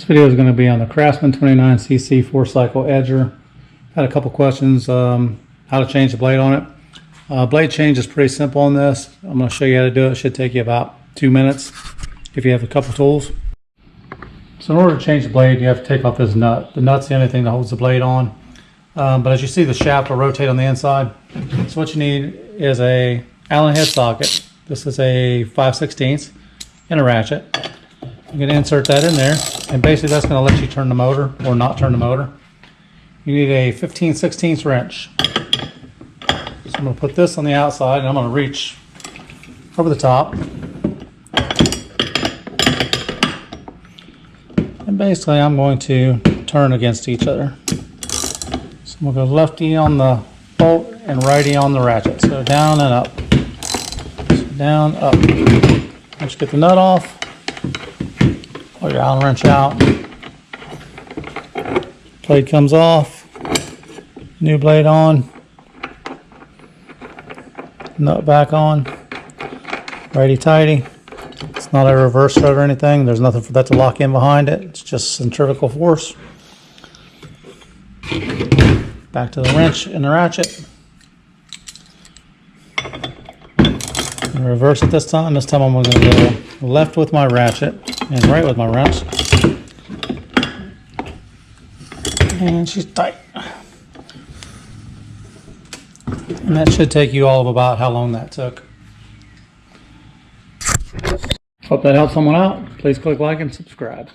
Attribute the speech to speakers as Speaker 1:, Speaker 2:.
Speaker 1: This video is going to be on the Craftsman 29cc 4-cycle edger. Had a couple questions how to change the blade on it. Blade change is pretty simple on this. I'm going to show you how to do it. It should take you about 2 minutes if you have a couple tools. So in order to change the blade, you have to take off this nut. The nut's the only thing that holds the blade on. But as you see, the shaft will rotate on the inside. So what you need is a Allen head socket. This is a 5/16 and a ratchet. You can insert that in there, and basically that's going to let you turn the motor or not turn the motor. You need a 15/16 wrench. So I'm going to put this on the outside, and I'm going to reach over the top. And basically I'm going to turn against each other. So I'm going to go lefty on the bolt and righty on the ratchet. So down and up. So down, up. Once you get the nut off, pull your Allen wrench out. Blade comes off. New blade on. Nut back on. Righty tighty. It's not a reverse thread or anything. There's nothing for that to lock in behind it. It's just centrifugal force. Back to the wrench and the ratchet. And reverse it this time. This time I'm going to go left with my ratchet and right with my wrench. And she's tight. And that should take you all of about how long that took. Hope that helped someone out. Please click like and subscribe.